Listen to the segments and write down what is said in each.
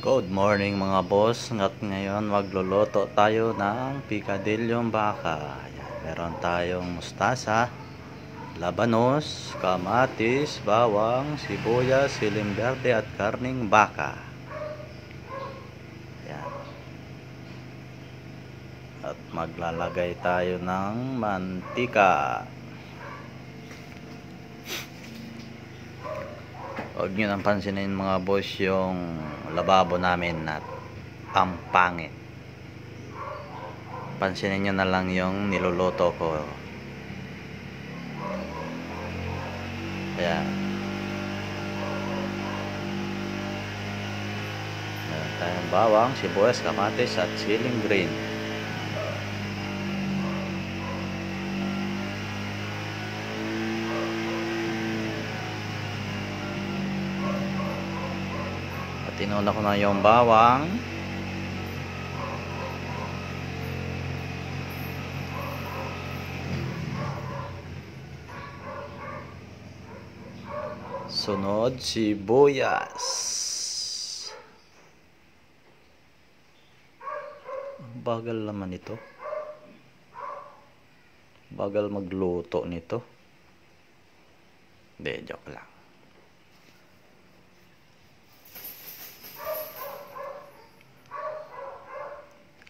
Good morning mga boss. Ngayon magluluto tayo ng picadilyong baka. Ayan, meron tayong mustasa, labanos, kamatis, bawang, sibuyas, siling berde at karning baka. Ayan. At maglalagay tayo ng mantika. Huwag nyo nang pansinin mga boss yung lababo namin at ang pangit. Pansinin nyo na lang yung niluluto ko. Ayan. Meron tayong bawang, sibuyas, kamatis at siling green. At tinula ko na yung bawang. Sunod, sibuyas. Bagal naman ito. Bagal magluto nito. Hindi, joke lang.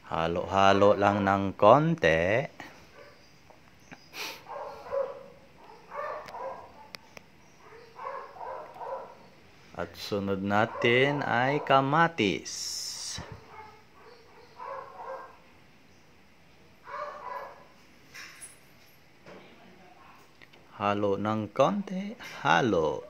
Halo-halo lang ng konti. At sunod natin ay kamatis. Halo ng konti, halo.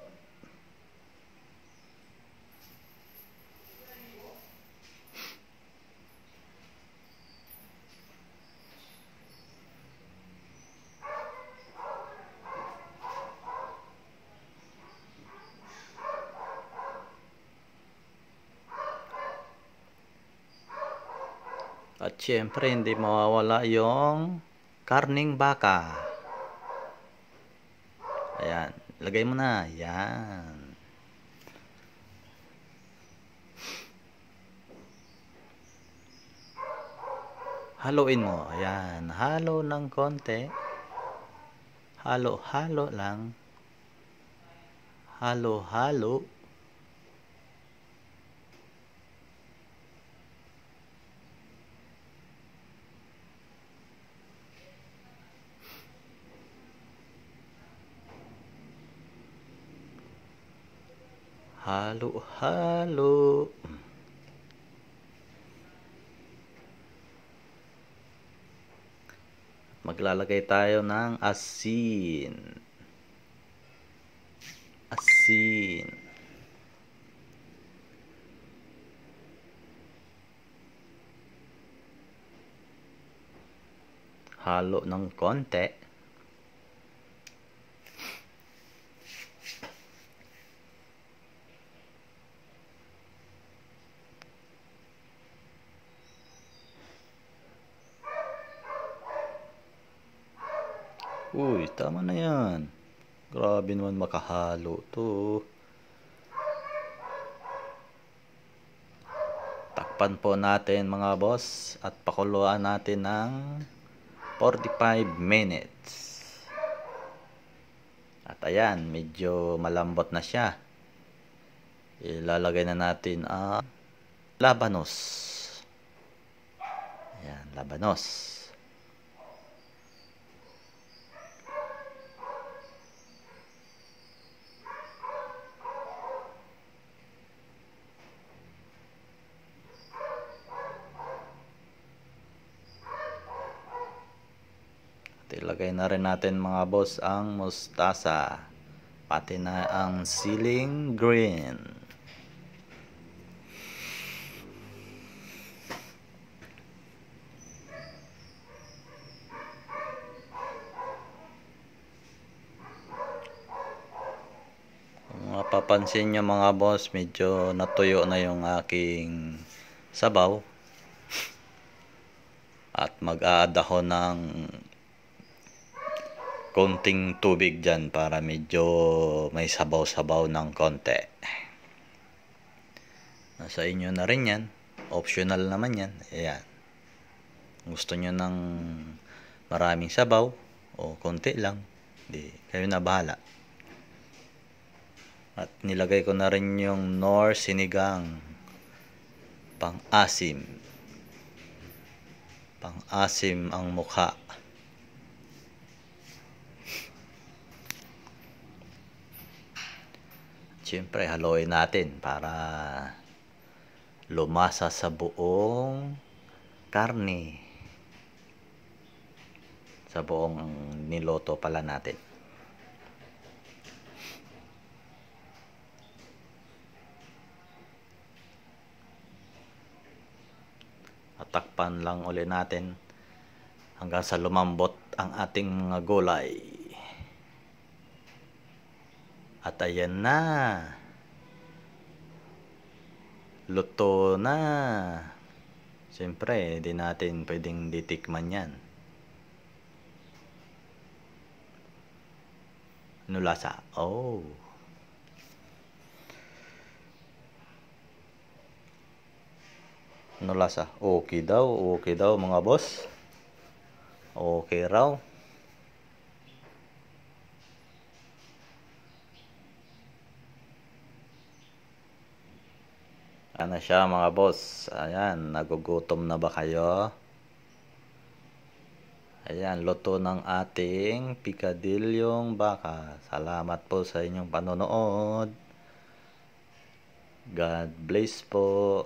At syempre hindi mawawala yung karning baka. Ayan, lagay mo na. Ayan. Haluin mo. Ayan, halo ng konti. Halo-halo lang. Halo-halo. Halo-halo. Maglalagay tayo ng asin. Asin. Halo ng konti. Uy, tama na yan. Grabe naman makahalo to. Takpan po natin mga boss at pakuluan natin ng 45 minutes. At ayan, medyo malambot na siya. Ilalagay na natin ang labanos. Ayan, labanos. Ilagay na rin natin mga boss ang mustasa, pati na ang siling green. Kung mapapansin nyo mga boss, medyo natuyo na yung aking sabaw. At mag-a-add ako ng konting tubig dyan para medyo may sabaw-sabaw ng konti. Nasa inyo na rin yan. Optional naman yan. Ayan. Gusto nyo ng maraming sabaw o konti lang, di kayo na bahala. At nilagay ko na rin yung Knorr sinigang. Pang-asim. Pang-asim ang mukha. Siyempre, haluin natin para lumasa sa buong karne. Sa buong niloto pala natin. Takpan lang uli natin hanggang sa lumambot ang ating mga gulay. At ayan na. Luto na. Siyempre, hindi natin pwedeng ditikman yan. Ano lasa? Oh. Ano lasa? Okay daw mga boss. Okay raw. Ano siya mga boss? Ayan, nagugutom na ba kayo? Ayan, luto ng ating pikadilyong baka. Salamat po sa inyong panonood. God bless po.